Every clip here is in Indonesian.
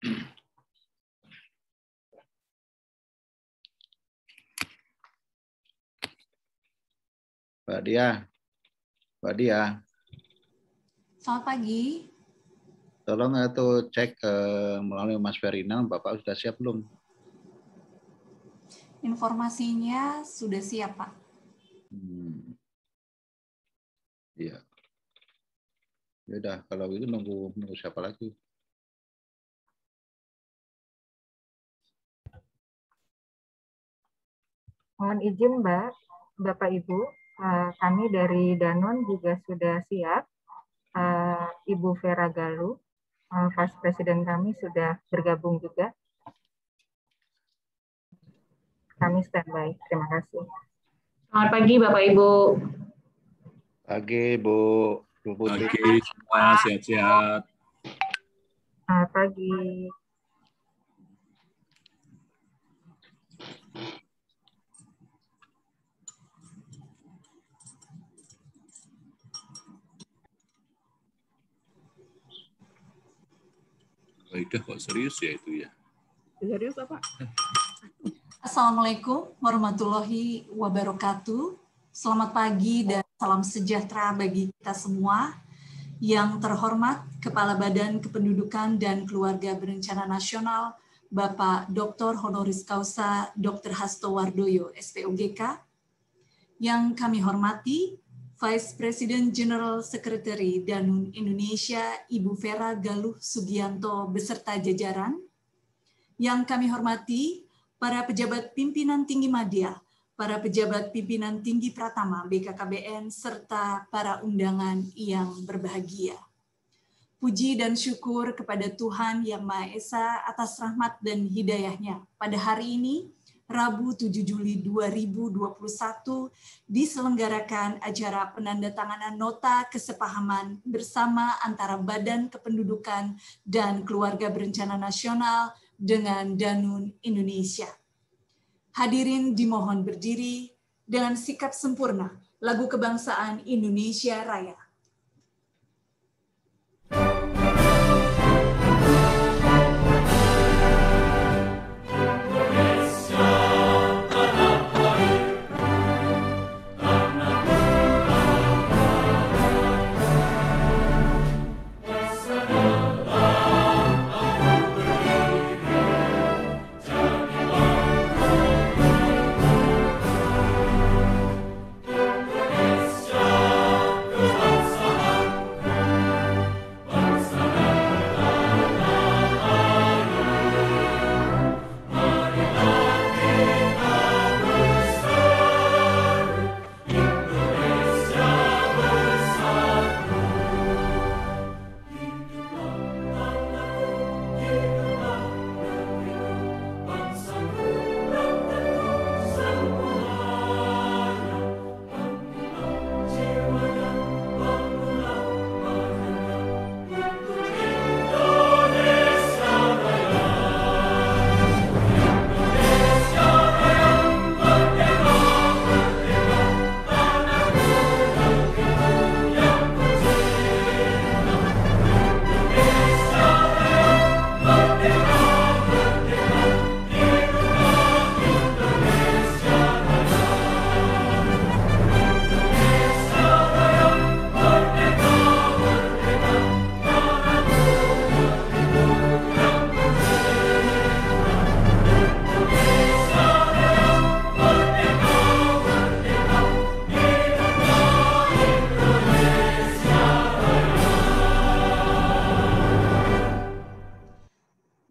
Mbak Dia. Mbak Dia. Selamat pagi. Tolong itu cek melalui Mas Ferdinand, Bapak sudah siap belum? Informasinya sudah siap, Pak. Iya. Ya udah, kalau gitu nunggu siapa lagi? Mohon izin, Bapak Ibu, kami dari Danone juga sudah siap. Ibu Vera Galuh, Vice President kami sudah bergabung juga. Kami standby. Terima kasih. Selamat pagi, Bapak Ibu. Pagi, Bu. Pagi semua, sehat-sehat. Selamat pagi. Udah kok serius ya itu ya? Serius apa? Assalamualaikum warahmatullahi wabarakatuh. Selamat pagi dan salam sejahtera bagi kita semua. Yang terhormat Kepala Badan Kependudukan dan Keluarga Berencana Nasional, Bapak Dr. Honoris Causa Dr. Hasto Wardoyo, SPOGK. Yang kami hormati Vice President General Secretary Danone Indonesia, Ibu Vera Galuh Sugianto beserta jajaran. Yang kami hormati para pejabat pimpinan tinggi Madya, para pejabat pimpinan tinggi Pratama BKKBN, serta para undangan yang berbahagia. Puji dan syukur kepada Tuhan Yang Maha Esa atas rahmat dan hidayahnya. Pada hari ini, Rabu 7 Juli 2021, diselenggarakan acara penandatanganan nota kesepahaman bersama antara Badan Kependudukan dan Keluarga Berencana Nasional dengan Danone Indonesia. Hadirin dimohon berdiri dengan sikap sempurna lagu kebangsaan Indonesia Raya.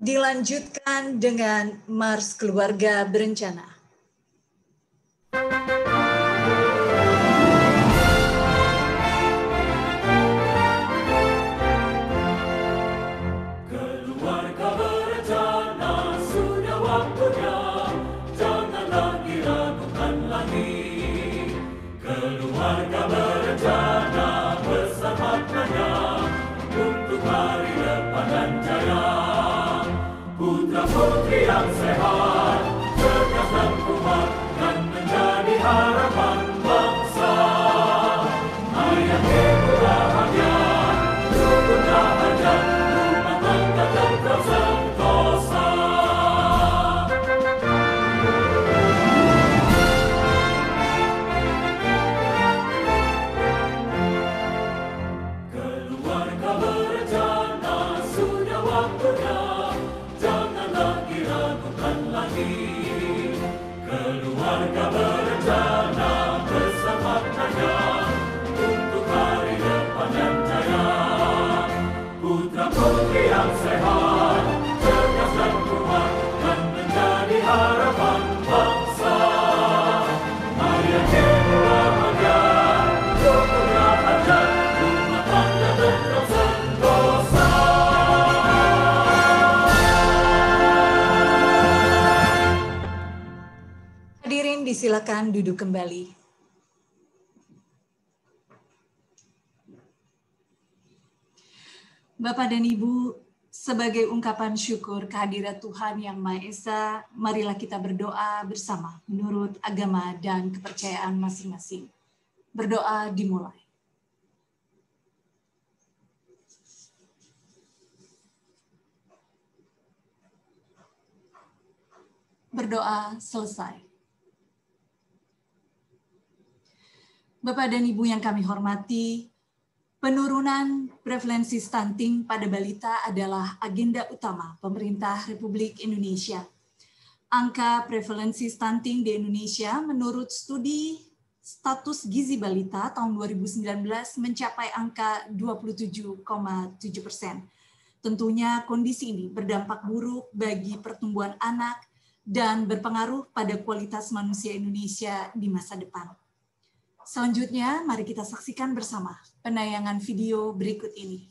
Dilanjutkan dengan Mars Keluarga Berencana. Keluarga berencana sudah waktunya, jangan lagi ragukan lagi. Keluarga berencana besar maknanya untuk hari depan dan jaya. Putra-putri yang sehat, cerdas dan kuat, dan menjadi harapan bangsa. Ayah ibu bahagia, rukun bahagia, rumah tangga tentram sentosa. waktunya, jangan lagi ragukan lagi. Keluarga berencana bersama maknanya untuk hari depan yang jaya. Putra putri yang sehat, cerdas dan kuat dan menjadi harapan bangsa. Ayah ibu bahagia, rukun hajat, rumah tangga tetap sentosa. Hadirin disilakan duduk kembali. Bapak dan Ibu, sebagai ungkapan syukur kehadirat Tuhan Yang Maha Esa, marilah kita berdoa bersama menurut agama dan kepercayaan masing-masing. Berdoa dimulai. Berdoa selesai. Bapak dan Ibu yang kami hormati, penurunan prevalensi stunting pada balita adalah agenda utama pemerintah Republik Indonesia. Angka prevalensi stunting di Indonesia menurut studi status gizi balita tahun 2019 mencapai angka 27,7%. Tentunya kondisi ini berdampak buruk bagi pertumbuhan anak dan berpengaruh pada kualitas manusia Indonesia di masa depan. Selanjutnya, mari kita saksikan bersama penayangan video berikut ini.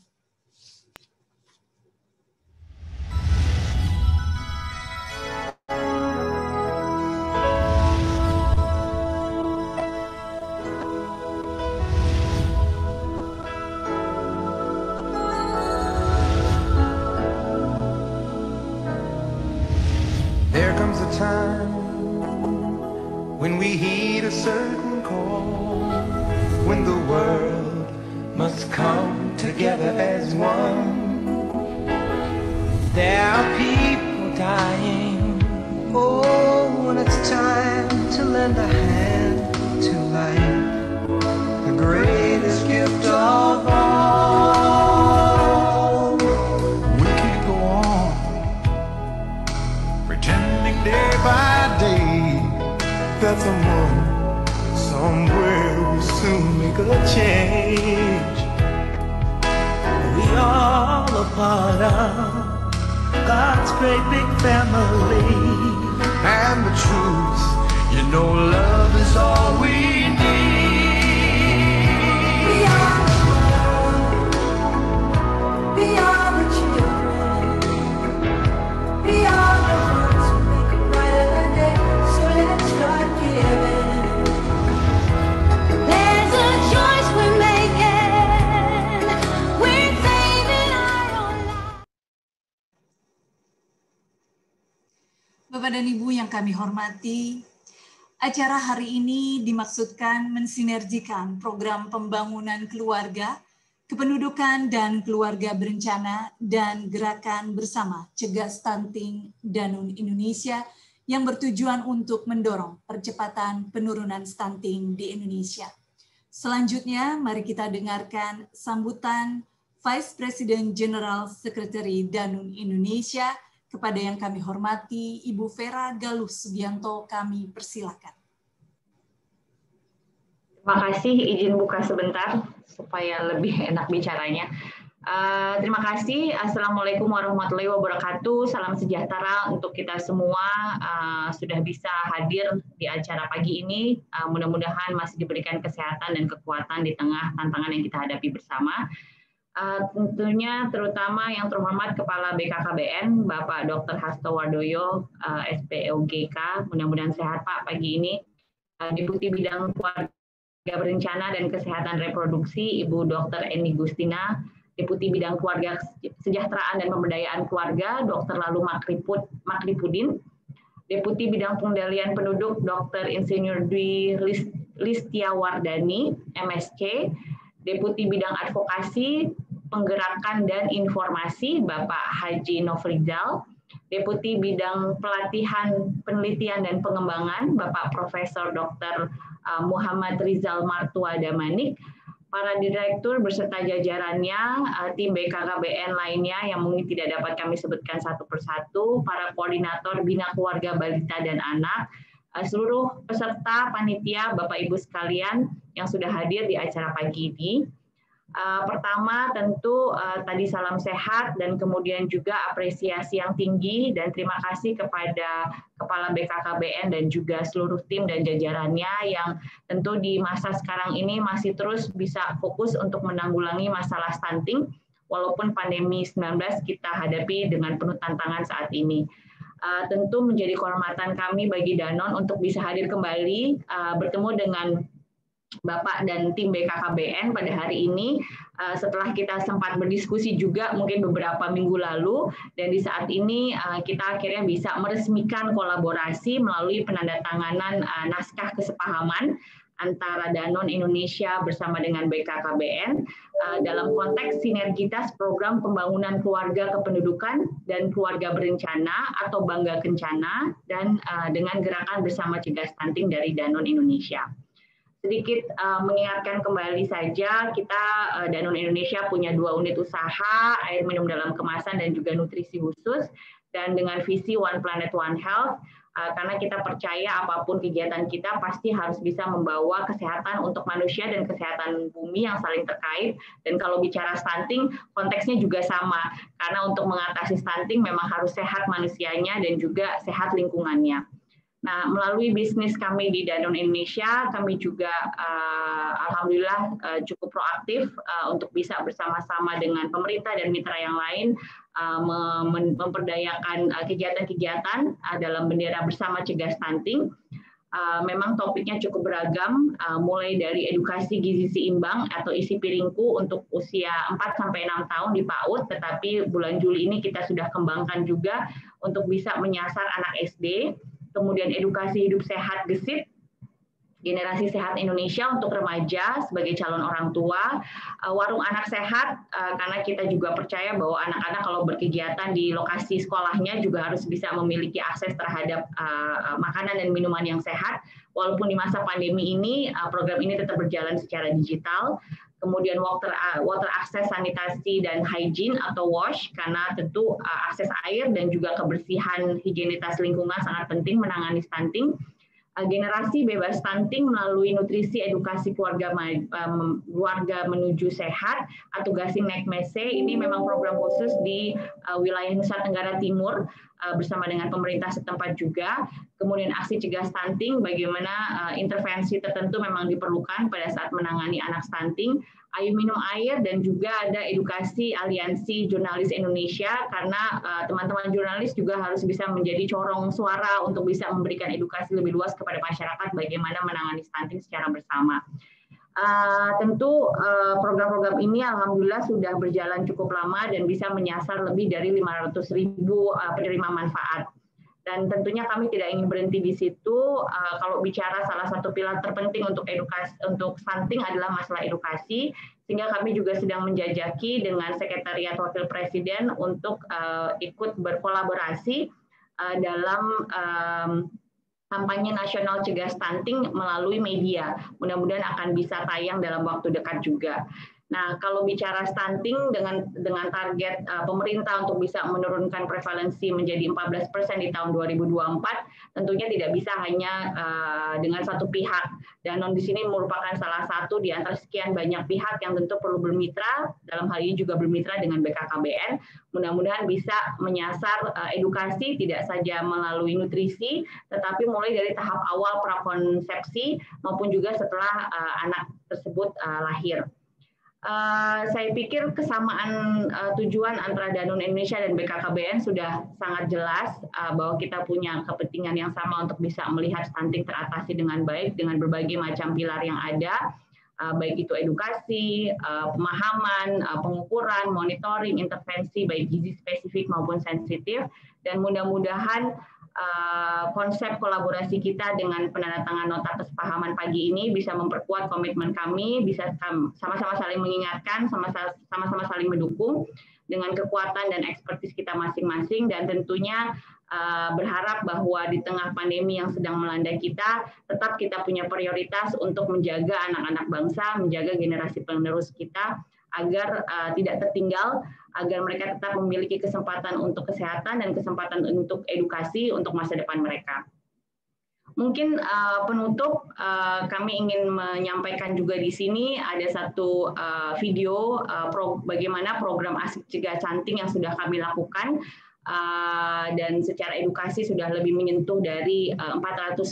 There comes a time when we heed a certain call, when the world must come together as one. There are people dying. Oh, when it's time to lend a hand to life, the greatest gift of all. We can't go on pretending day by day that someone somewhere will soon make a change. We all a part of God's great big family. And the truth, you know, love is all we need. We are the world. We are the children. We are the ones who make a brighter day. So let's start giving. There's a choice we're making. We're saving our own lives. Bapak dan Ibu yang kami hormati, acara hari ini dimaksudkan mensinergikan program pembangunan keluarga, kependudukan dan keluarga berencana, dan gerakan bersama cegah stunting Danun Indonesia yang bertujuan untuk mendorong percepatan penurunan stunting di Indonesia. Selanjutnya, mari kita dengarkan sambutan Vice President General Secretary Danun Indonesia. Kepada yang kami hormati, Ibu Vera Galuh Subianto, kami persilakan. Terima kasih, izin buka sebentar supaya lebih enak bicaranya. Terima kasih. Assalamualaikum warahmatullahi wabarakatuh. Salam sejahtera untuk kita semua. Sudah bisa hadir di acara pagi ini. Mudah-mudahan masih diberikan kesehatan dan kekuatan di tengah tantangan yang kita hadapi bersama. Tentunya terutama yang terhormat Kepala BKKBN, Bapak Dr. Hasto Wardoyo, SPOGK, mudah-mudahan sehat Pak pagi ini. Deputi Bidang Keluarga Berencana dan Kesehatan Reproduksi, Ibu Dr. Eni Gustina, Deputi Bidang Keluarga Kesejahteraan dan Pemberdayaan Keluarga, Dr. Lalu Makripudin, Deputi Bidang Pengendalian Penduduk, Dr. Insinyur Dwi Listiawardani, MSc, Deputi Bidang Advokasi, Penggerakan dan Informasi, Bapak Haji Nofrizal, Deputi Bidang Pelatihan, Penelitian dan Pengembangan, Bapak Profesor Dr. Muhammad Rizal Martua Damanik, para direktur beserta jajarannya, tim BKKBN lainnya yang mungkin tidak dapat kami sebutkan satu persatu, para koordinator Bina Keluarga Balita dan Anak, seluruh peserta panitia, Bapak Ibu sekalian yang sudah hadir di acara pagi ini. Pertama tentu tadi salam sehat dan kemudian juga apresiasi yang tinggi dan terima kasih kepada Kepala BKKBN dan juga seluruh tim dan jajarannya yang tentu di masa sekarang ini masih terus bisa fokus untuk menanggulangi masalah stunting walaupun pandemi 19 kita hadapi dengan penuh tantangan saat ini. Tentu menjadi kehormatan kami bagi Danone untuk bisa hadir kembali bertemu dengan Bapak dan tim BKKBN pada hari ini setelah kita sempat berdiskusi juga mungkin beberapa minggu lalu dan di saat ini kita akhirnya bisa meresmikan kolaborasi melalui penandatanganan naskah kesepahaman antara Danone Indonesia bersama dengan BKKBN dalam konteks sinergitas program pembangunan keluarga kependudukan dan keluarga berencana atau Bangga Kencana dan dengan gerakan bersama cegah stunting dari Danone Indonesia. Sedikit mengingatkan kembali saja, kita Danone Indonesia punya 2 unit usaha, air minum dalam kemasan dan juga nutrisi khusus, dan dengan visi One Planet One Health, karena kita percaya apapun kegiatan kita pasti harus bisa membawa kesehatan untuk manusia dan kesehatan bumi yang saling terkait. Dan kalau bicara stunting, konteksnya juga sama, karena untuk mengatasi stunting memang harus sehat manusianya dan juga sehat lingkungannya. Nah, melalui bisnis kami di Danone Indonesia, kami juga alhamdulillah cukup proaktif untuk bisa bersama-sama dengan pemerintah dan mitra yang lain memperdayakan kegiatan-kegiatan dalam bendera bersama cegah stunting. Memang topiknya cukup beragam, mulai dari edukasi gizi seimbang atau isi piringku untuk usia 4-6 tahun di PAUD, tetapi bulan Juli ini kita sudah kembangkan juga untuk bisa menyasar anak SD. Kemudian edukasi hidup sehat gesit, generasi sehat Indonesia untuk remaja sebagai calon orang tua, warung anak sehat, karena kita juga percaya bahwa anak-anak kalau berkegiatan di lokasi sekolahnya juga harus bisa memiliki akses terhadap makanan dan minuman yang sehat, walaupun di masa pandemi ini, program ini tetap berjalan secara digital. Kemudian water access, sanitasi, dan hygiene atau WASH, karena tentu akses air dan juga kebersihan higienitas lingkungan sangat penting menangani stunting. Generasi bebas stunting melalui nutrisi edukasi keluarga menuju sehat atau Gasing Nek Mese, ini memang program khusus di wilayah Nusa Tenggara Timur bersama dengan pemerintah setempat juga. Kemudian aksi cegah stunting, bagaimana intervensi tertentu memang diperlukan pada saat menangani anak stunting. Ayo minum air, dan juga ada edukasi Aliansi Jurnalis Indonesia, karena teman-teman jurnalis juga harus bisa menjadi corong suara untuk bisa memberikan edukasi lebih luas kepada masyarakat bagaimana menangani stunting secara bersama. Tentu program-program ini alhamdulillah sudah berjalan cukup lama dan bisa menyasar lebih dari 500.000 penerima manfaat. Dan tentunya kami tidak ingin berhenti di situ. Kalau bicara salah satu pilar terpenting untuk edukasi, untuk stunting adalah masalah edukasi, sehingga kami juga sedang menjajaki dengan Sekretariat Wakil Presiden untuk ikut berkolaborasi dalam kampanye nasional cegah stunting melalui media. Mudah-mudahan akan bisa tayang dalam waktu dekat juga. Nah, kalau bicara stunting dengan target pemerintah untuk bisa menurunkan prevalensi menjadi 14% di tahun 2024, tentunya tidak bisa hanya dengan satu pihak. Danone di sini merupakan salah satu di antara sekian banyak pihak yang tentu perlu bermitra, dalam hal ini juga bermitra dengan BKKBN. Mudah-mudahan bisa menyasar edukasi tidak saja melalui nutrisi, tetapi mulai dari tahap awal prakonsepsi maupun juga setelah anak tersebut lahir. Saya pikir kesamaan tujuan antara Danone Indonesia dan BKKBN sudah sangat jelas bahwa kita punya kepentingan yang sama untuk bisa melihat stunting teratasi dengan baik dengan berbagai macam pilar yang ada, baik itu edukasi, pemahaman, pengukuran, monitoring, intervensi baik gizi spesifik maupun sensitif, dan mudah-mudahan konsep kolaborasi kita dengan penandatangan nota kesepahaman pagi ini bisa memperkuat komitmen kami, bisa sama-sama saling mengingatkan, sama-sama saling mendukung dengan kekuatan dan ekspertis kita masing-masing, dan tentunya berharap bahwa di tengah pandemi yang sedang melanda kita, tetap kita punya prioritas untuk menjaga anak-anak bangsa, menjaga generasi penerus kita, agar tidak tertinggal, agar mereka tetap memiliki kesempatan untuk kesehatan dan kesempatan untuk edukasi untuk masa depan mereka. Mungkin penutup, kami ingin menyampaikan juga di sini ada satu video bagaimana program Asik Cegah Stunting yang sudah kami lakukan, dan secara edukasi sudah lebih menyentuh dari 400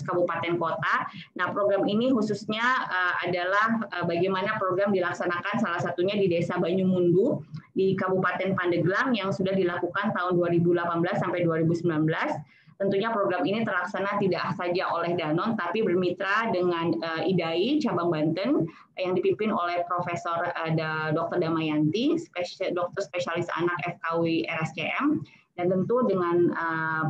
kabupaten kota. Nah, program ini khususnya adalah bagaimana program dilaksanakan salah satunya di Desa Banyumundu di Kabupaten Pandeglang yang sudah dilakukan tahun 2018 sampai 2019. Tentunya program ini terlaksana tidak saja oleh Danon, tapi bermitra dengan IDAI cabang Banten yang dipimpin oleh Profesor Dr. Damayanti, dokter spesialis anak FKW RSCM, dan tentu dengan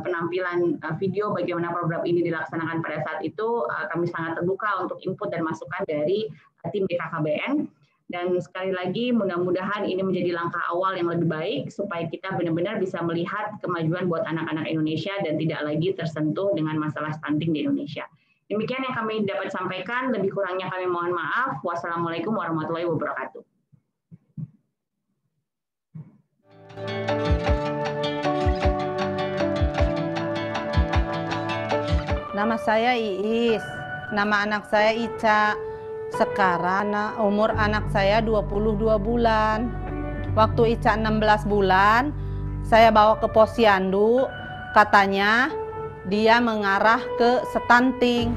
penampilan video bagaimana program ini dilaksanakan pada saat itu, kami sangat terbuka untuk input dan masukan dari tim BKKBN. Dan sekali lagi mudah-mudahan ini menjadi langkah awal yang lebih baik supaya kita benar-benar bisa melihat kemajuan buat anak-anak Indonesia dan tidak lagi tersentuh dengan masalah stunting di Indonesia. Demikian yang kami dapat sampaikan, lebih kurangnya kami mohon maaf. Wassalamualaikum warahmatullahi wabarakatuh. Nama saya Iis, nama anak saya Ica. Sekarang umur anak saya 22 bulan. Waktu Ica 16 bulan, saya bawa ke posyandu, katanya dia mengarah ke stunting.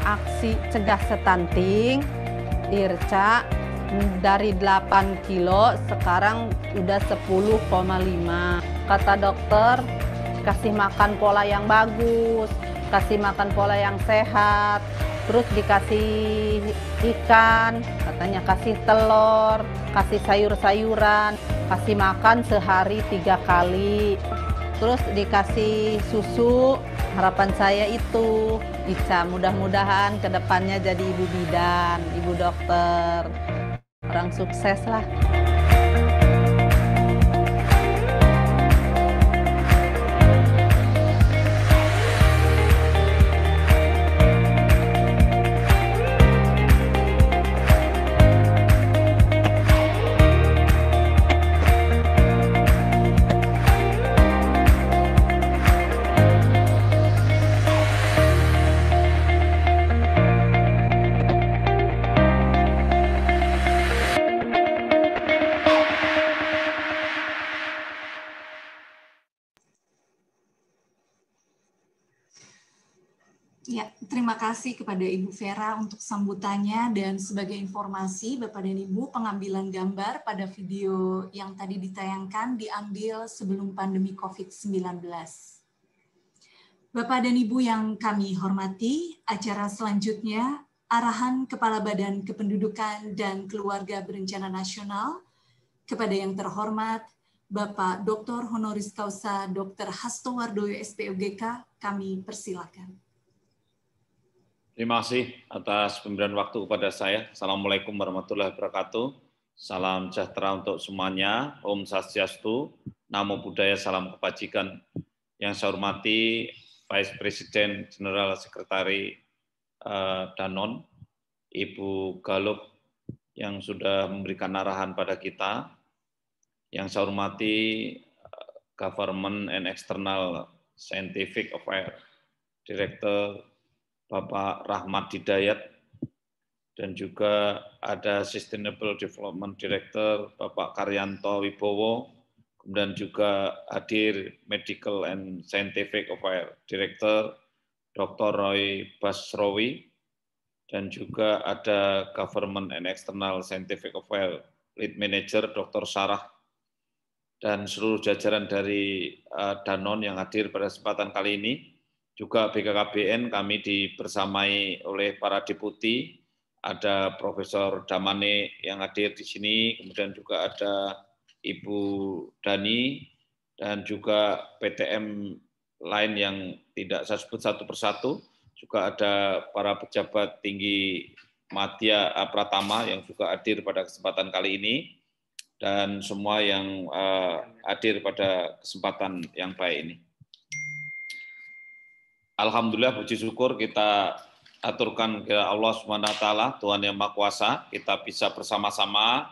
Aksi Cegah Stunting IRCA dari 8 kilo sekarang udah 10,5. Kata dokter, kasih makan pola yang bagus, kasih makan pola yang sehat, terus dikasih ikan, katanya kasih telur, kasih sayur-sayuran, kasih makan sehari 3 kali, terus dikasih susu. Harapan saya itu Ica mudah-mudahan kedepannya jadi ibu bidan, ibu dokter, orang sukses lah. Ya, terima kasih kepada Ibu Vera untuk sambutannya, dan sebagai informasi Bapak dan Ibu, pengambilan gambar pada video yang tadi ditayangkan diambil sebelum pandemi COVID-19. Bapak dan Ibu yang kami hormati, acara selanjutnya arahan Kepala Badan Kependudukan dan Keluarga Berencana Nasional kepada yang terhormat Bapak Dr. Honoris Causa Dr. Hasto Wardoyo SPOGK, kami persilakan. Terima kasih atas pemberian waktu kepada saya. Assalamualaikum warahmatullahi wabarakatuh. Salam sejahtera untuk semuanya. Om Swastiastu, Namo Buddhaya, salam kebajikan. Yang saya hormati Vice President General Sekretari Danon, Ibu Galuh yang sudah memberikan arahan pada kita. Yang saya hormati Government and External Scientific Affairs Director Bapak Rahmat Hidayat, dan juga ada Sustainable Development Director Bapak Karyanto Wibowo, kemudian juga hadir Medical and Scientific Affairs Director Dr. Roy Basrowi, dan juga ada Government and External Scientific Affairs Lead Manager Dr. Sarah, dan seluruh jajaran dari Danon yang hadir pada kesempatan kali ini. Juga BKKBN kami dibersamai oleh para deputi, ada Profesor Damane yang hadir di sini, kemudian juga ada Ibu Dani, dan juga PTM lain yang tidak saya sebut satu persatu, juga ada para pejabat tinggi Madya Pratama yang juga hadir pada kesempatan kali ini, dan semua yang hadir pada kesempatan yang baik ini. Alhamdulillah, puji syukur kita aturkan ke Allah SWT, Tuhan Yang Maha Kuasa, kita bisa bersama-sama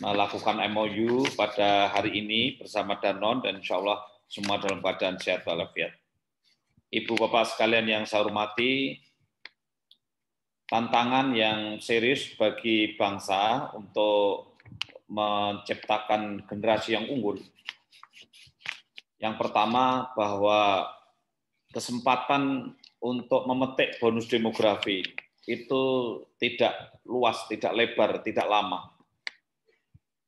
melakukan MOU pada hari ini bersama Danon, dan insya Allah semua dalam keadaan sehat walafiat. Ibu Bapak sekalian yang saya hormati, tantangan yang serius bagi bangsa untuk menciptakan generasi yang unggul. Yang pertama, bahwa kesempatan untuk memetik bonus demografi itu tidak luas, tidak lebar, tidak lama.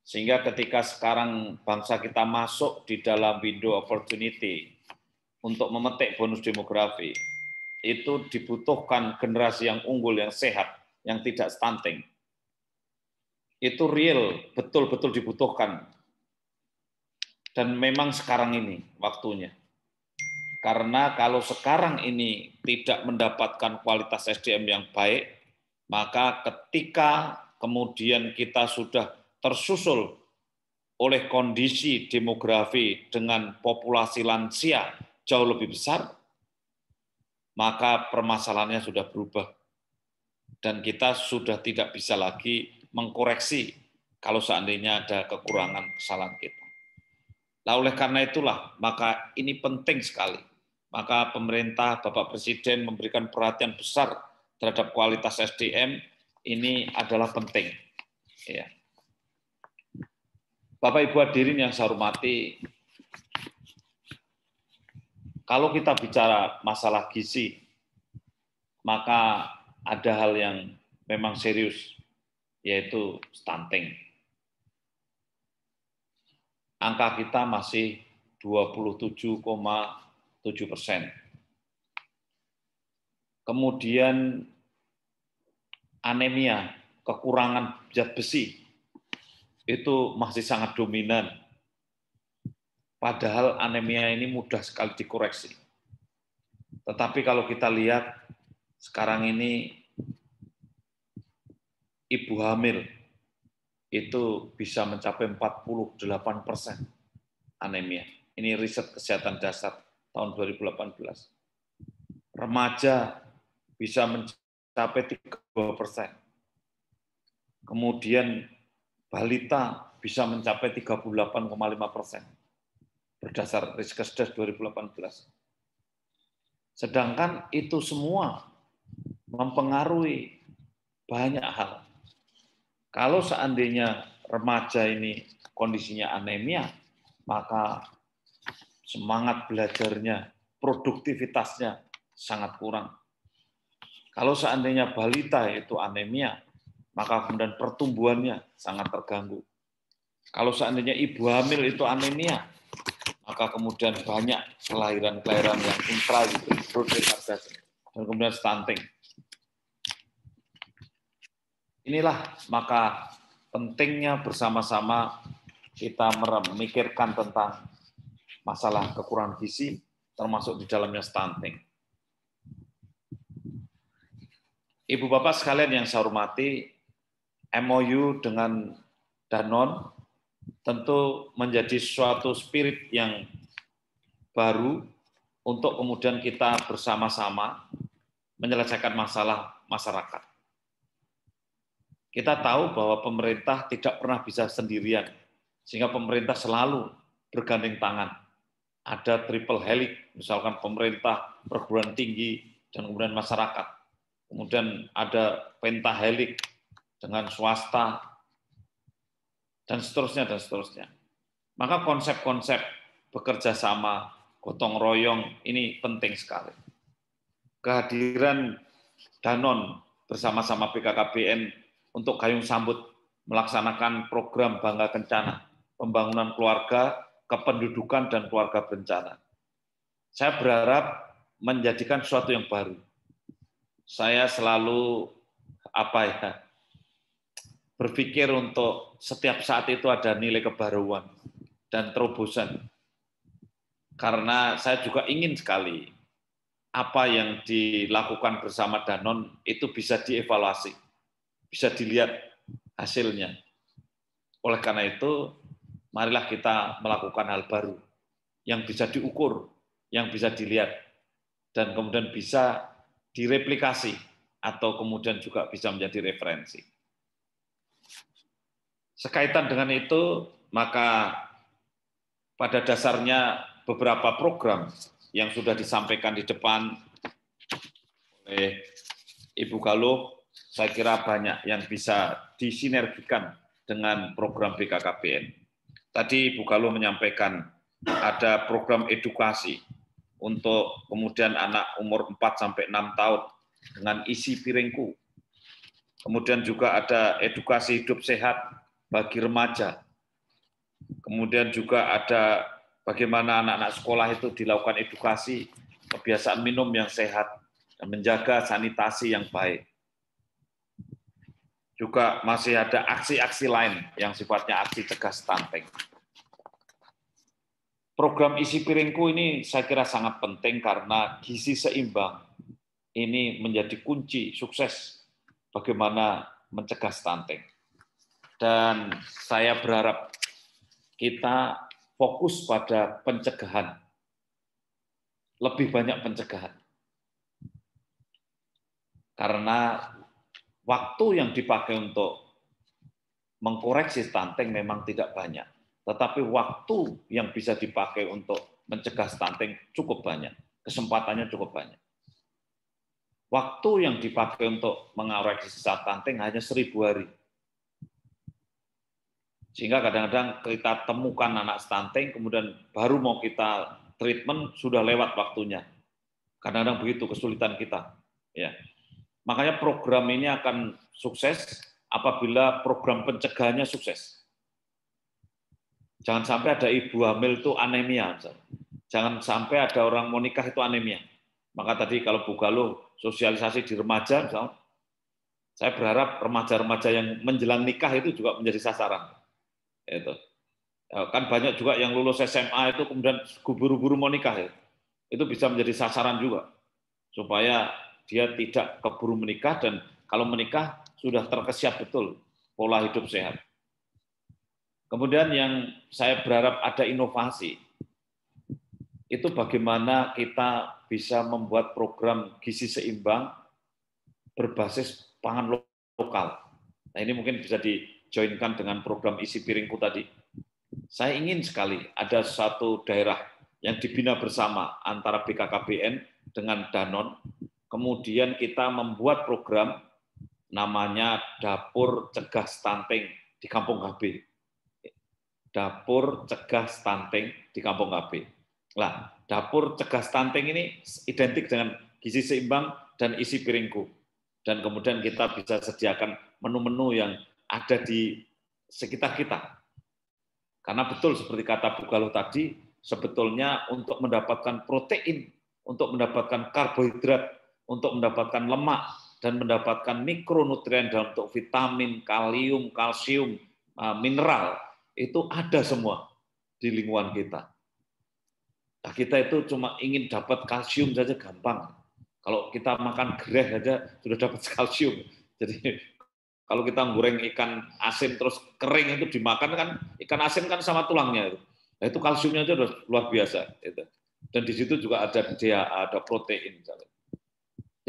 Sehingga ketika sekarang bangsa kita masuk di dalam window opportunity untuk memetik bonus demografi, itu dibutuhkan generasi yang unggul, yang sehat, yang tidak stunting. Itu real, betul-betul dibutuhkan. Dan memang sekarang ini waktunya. Karena kalau sekarang ini tidak mendapatkan kualitas SDM yang baik, maka ketika kemudian kita sudah tersusul oleh kondisi demografi dengan populasi lansia jauh lebih besar, maka permasalahannya sudah berubah. Dan kita sudah tidak bisa lagi mengkoreksi kalau seandainya ada kekurangan kesalahan kita. Nah, oleh karena itulah, maka ini penting sekali. Maka pemerintah, Bapak Presiden memberikan perhatian besar terhadap kualitas SDM, ini adalah penting. Ya. Bapak Ibu hadirin yang saya hormati, kalau kita bicara masalah gizi, maka ada hal yang memang serius, yaitu stunting. Angka kita masih 27,7%. Kemudian anemia, kekurangan zat besi, itu masih sangat dominan. Padahal anemia ini mudah sekali dikoreksi. Tetapi kalau kita lihat sekarang ini ibu hamil itu bisa mencapai 48% anemia. Ini riset kesehatan dasar tahun 2018. Remaja bisa mencapai 32%. Kemudian balita bisa mencapai 38,5% berdasar Riskesdas 2018. Sedangkan itu semua mempengaruhi banyak hal. Kalau seandainya remaja ini kondisinya anemia, maka semangat belajarnya, produktivitasnya sangat kurang. Kalau seandainya balita itu anemia, maka kemudian pertumbuhannya sangat terganggu. Kalau seandainya ibu hamil itu anemia, maka kemudian banyak kelahiran-kelahiran yang intra-retardasi dan kemudian stunting. Inilah maka pentingnya bersama-sama kita memikirkan tentang masalah kekurangan gizi, termasuk di dalamnya stunting. Ibu Bapak sekalian yang saya hormati, MOU dengan Danon tentu menjadi suatu spirit yang baru untuk kemudian kita bersama-sama menyelesaikan masalah masyarakat. Kita tahu bahwa pemerintah tidak pernah bisa sendirian, sehingga pemerintah selalu bergandeng tangan. Ada triple helix, misalkan pemerintah, perguruan tinggi, dan kemudian masyarakat. Kemudian ada pentahelix dengan swasta, dan seterusnya, dan seterusnya. Maka konsep-konsep bekerja sama, gotong royong, ini penting sekali. Kehadiran Danon bersama-sama BKKBN untuk gayung sambut melaksanakan program Bangga Kencana, pembangunan keluarga, kependudukan, dan keluarga berencana. Saya berharap menjadikan sesuatu yang baru. Saya selalu berpikir untuk setiap saat itu ada nilai kebaruan dan terobosan. Karena saya juga ingin sekali apa yang dilakukan bersama Danon itu bisa dievaluasi, bisa dilihat hasilnya. Oleh karena itu, marilah kita melakukan hal baru yang bisa diukur, yang bisa dilihat, dan kemudian bisa direplikasi atau kemudian juga bisa menjadi referensi. Sekaitan dengan itu, maka pada dasarnya beberapa program yang sudah disampaikan di depan oleh Ibu Galuh, saya kira banyak yang bisa disinergikan dengan program BKKBN. Tadi Ibu Galuh menyampaikan ada program edukasi untuk kemudian anak umur 4-6 tahun dengan isi piringku. Kemudian juga ada edukasi hidup sehat bagi remaja. Kemudian juga ada bagaimana anak-anak sekolah itu dilakukan edukasi kebiasaan minum yang sehat dan menjaga sanitasi yang baik. Juga masih ada aksi-aksi lain yang sifatnya aksi cegah stunting. Program isi piringku ini saya kira sangat penting karena gizi seimbang ini menjadi kunci sukses bagaimana mencegah stunting. Dan saya berharap kita fokus pada pencegahan, lebih banyak pencegahan. Karena waktu yang dipakai untuk mengkoreksi stunting memang tidak banyak. Tetapi waktu yang bisa dipakai untuk mencegah stunting cukup banyak. Kesempatannya cukup banyak. Waktu yang dipakai untuk mengoreksi stunting hanya 1000 hari. Sehingga kadang-kadang kita temukan anak stunting, kemudian baru mau kita treatment, sudah lewat waktunya. Kadang-kadang begitu kesulitan kita. Ya. Makanya program ini akan sukses apabila program pencegahannya sukses. Jangan sampai ada ibu hamil itu anemia. Jangan sampai ada orang mau nikah itu anemia. Maka tadi kalau Bu Galuh sosialisasi di remaja, misalnya, saya berharap remaja-remaja yang menjelang nikah itu juga menjadi sasaran. Itu. Kan banyak juga yang lulus SMA itu kemudian buru-buru mau nikah. Itu bisa menjadi sasaran juga. Supaya dia tidak keburu menikah dan kalau menikah sudah terkesiap betul pola hidup sehat. Kemudian yang saya berharap ada inovasi. Itu bagaimana kita bisa membuat program gizi seimbang berbasis pangan lokal. Nah, ini mungkin bisa dijoinkan dengan program isi piringku tadi. Saya ingin sekali ada satu daerah yang dibina bersama antara BKKBN dengan Danon. Kemudian kita membuat program namanya Dapur Cegah Stunting di Kampung KB. Dapur Cegah Stunting di Kampung KB. Nah, Dapur Cegah Stunting ini identik dengan gizi seimbang dan isi piringku. Dan kemudian kita bisa sediakan menu-menu yang ada di sekitar kita. Karena betul seperti kata Bu Galuh tadi, sebetulnya untuk mendapatkan protein, untuk mendapatkan karbohidrat, untuk mendapatkan lemak, dan mendapatkan mikronutrien dalam bentuk vitamin, kalium, kalsium, mineral, itu ada semua di lingkungan kita. Nah, kita itu cuma ingin dapat kalsium saja gampang. Kalau kita makan gereh saja sudah dapat kalsium. Jadi kalau kita goreng ikan asin terus kering itu dimakan kan, ikan asin kan sama tulangnya itu. Nah, itu kalsiumnya itu sudah luar biasa. Dan di situ juga ada DHA, ada protein.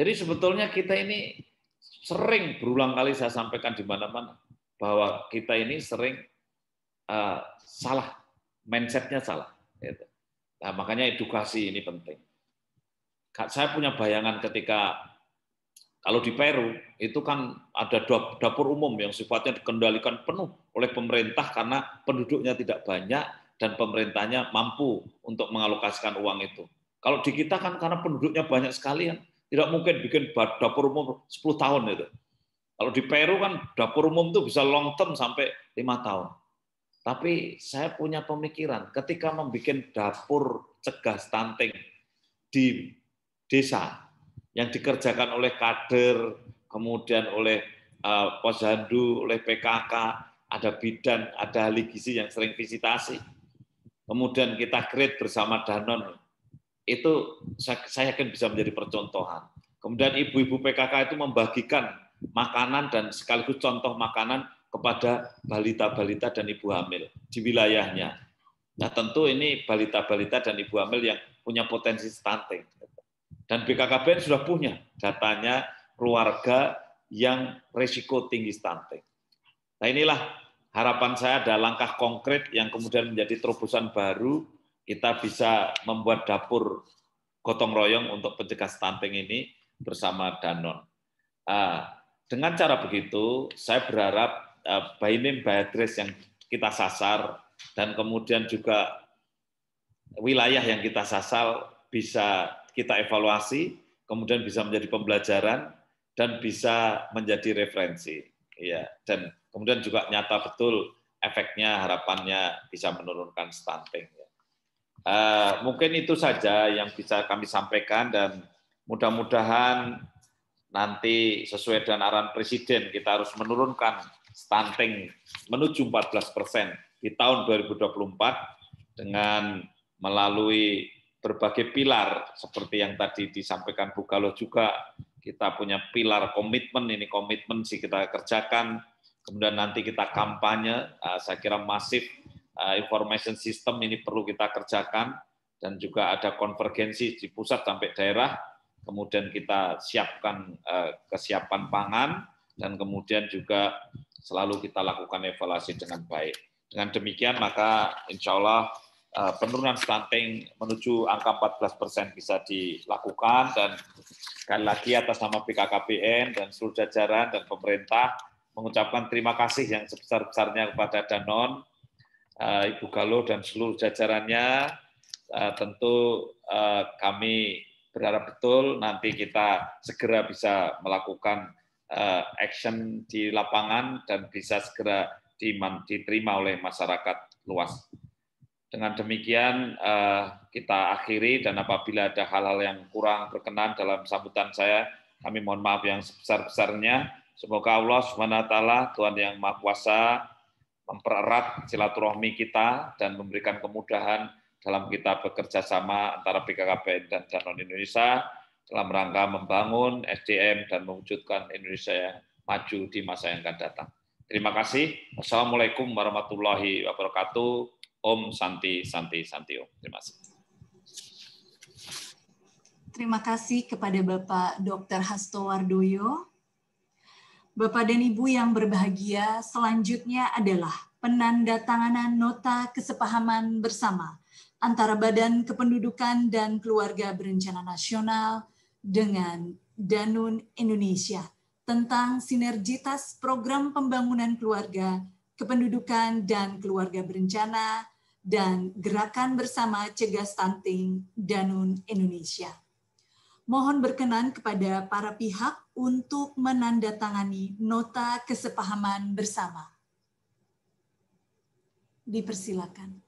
Jadi sebetulnya kita ini sering berulang kali saya sampaikan di mana-mana bahwa kita ini sering salah, mindsetnya salah. Gitu. Nah, makanya edukasi ini penting. Saya punya bayangan ketika kalau di Peru itu kan ada dapur umum yang sifatnya dikendalikan penuh oleh pemerintah karena penduduknya tidak banyak dan pemerintahnya mampu untuk mengalokasikan uang itu. Kalau di kita kan karena penduduknya banyak sekali kan tidak mungkin bikin dapur umum 10 tahun itu. Kalau di Peru kan dapur umum itu bisa long term sampai 5 tahun. Tapi saya punya pemikiran ketika membuat dapur cegah stunting di desa yang dikerjakan oleh kader, kemudian oleh posyandu, oleh PKK, ada bidan, ada ahli gizi yang sering visitasi. Kemudian kita create bersama Danone. Itu saya yakin bisa menjadi percontohan. Kemudian ibu-ibu PKK itu membagikan makanan dan sekaligus contoh makanan kepada balita-balita dan ibu hamil di wilayahnya. Nah, tentu ini balita-balita dan ibu hamil yang punya potensi stunting. Dan BKKBN sudah punya datanya keluarga yang risiko tinggi stunting. Nah, inilah harapan saya ada langkah konkret yang kemudian menjadi terobosan baru, kita bisa membuat dapur gotong royong untuk pencegah stunting ini bersama Danone. Dengan cara begitu, saya berharap by name by address yang kita sasar dan kemudian juga wilayah yang kita sasar bisa kita evaluasi, kemudian bisa menjadi pembelajaran dan bisa menjadi referensi. Ya, dan kemudian juga nyata betul efeknya, harapannya bisa menurunkan stunting. Mungkin itu saja yang bisa kami sampaikan dan mudah-mudahan nanti sesuai dengan arahan Presiden kita harus menurunkan stunting menuju 14% di tahun 2024 dengan melalui berbagai pilar seperti yang tadi disampaikan Bu Galoh juga, kita punya pilar komitmen, ini komitmen sih kita kerjakan, kemudian nanti kita kampanye, saya kira masif information system ini perlu kita kerjakan, dan juga ada konvergensi di pusat sampai daerah, kemudian kita siapkan kesiapan pangan, dan kemudian juga selalu kita lakukan evaluasi dengan baik. Dengan demikian maka insya Allah penurunan stunting menuju angka 14% bisa dilakukan, dan sekali lagi atas nama BKKBN dan seluruh jajaran dan pemerintah mengucapkan terima kasih yang sebesar-besarnya kepada Danone, Ibu Galoh dan seluruh jajarannya. Tentu kami berharap betul nanti kita segera bisa melakukan action di lapangan dan bisa segera diterima oleh masyarakat luas. Dengan demikian kita akhiri, dan apabila ada hal-hal yang kurang berkenan dalam sambutan saya, kami mohon maaf yang sebesar-besarnya. Semoga Allah SWT, Tuhan yang Maha Kuasa, mempererat silaturahmi kita dan memberikan kemudahan dalam kita bekerja sama antara BKKBN dan Danone Indonesia dalam rangka membangun SDM dan mewujudkan Indonesia yang maju di masa yang akan datang. Terima kasih. Wassalamualaikum warahmatullahi wabarakatuh. Om Santi Santi Santi Om. Terima kasih. Terima kasih kepada Bapak Dr. Hasto Wardoyo. Bapak dan Ibu yang berbahagia, selanjutnya adalah penandatanganan nota kesepahaman bersama antara Badan Kependudukan dan Keluarga Berencana Nasional dengan Danone Indonesia tentang sinergitas program pembangunan keluarga, kependudukan dan keluarga berencana, dan gerakan bersama cegah stunting Danone Indonesia. Mohon berkenan kepada para pihak untuk menandatangani nota kesepahaman bersama. Dipersilakan.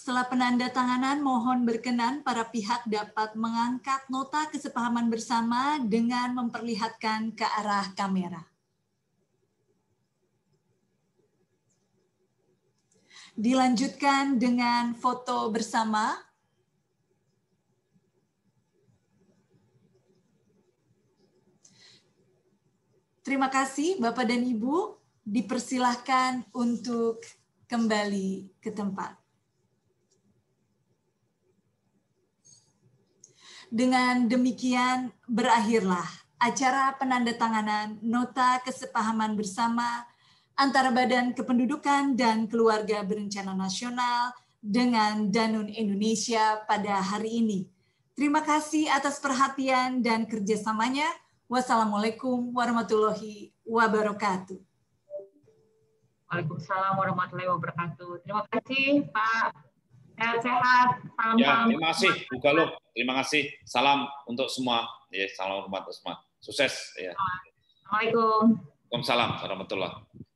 Setelah penandatanganan, mohon berkenan para pihak dapat mengangkat nota kesepahaman bersama dengan memperlihatkan ke arah kamera. Dilanjutkan dengan foto bersama. Terima kasih Bapak dan Ibu, dipersilahkan untuk kembali ke tempat. Dengan demikian berakhirlah acara penandatanganan nota kesepahaman bersama antara Badan Kependudukan dan Keluarga Berencana Nasional dengan Danone Indonesia pada hari ini. Terima kasih atas perhatian dan kerjasamanya. Wassalamualaikum warahmatullahi wabarakatuh. Waalaikumsalam warahmatullahi wabarakatuh. Terima kasih Pak. Sehat-sehat. Salam. Ya, terima kasih Bu Galuh. Terima kasih. Salam untuk semua. Ya, salam hormat untuk semua. Sukses. Ya. Assalamualaikum. Waalaikumsalam warahmatullahi.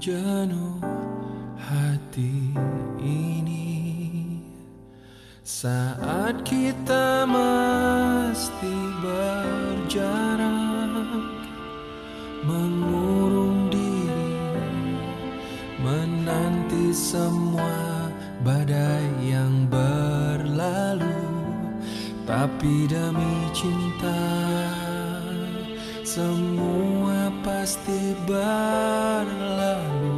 jenuh hati ini saat kita mesti berjarak, mengurung diri, menanti semua badai yang berlalu. Tapi demi cinta semua pasti berlalu.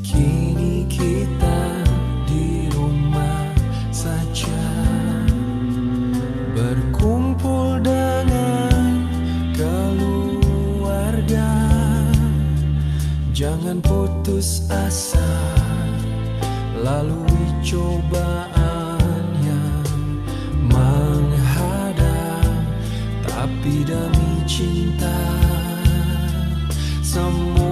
Kini kita di rumah saja, berkumpul dengan keluarga. Jangan putus asa, lalui cobaan yang menghadap. Tapi demi cinta semua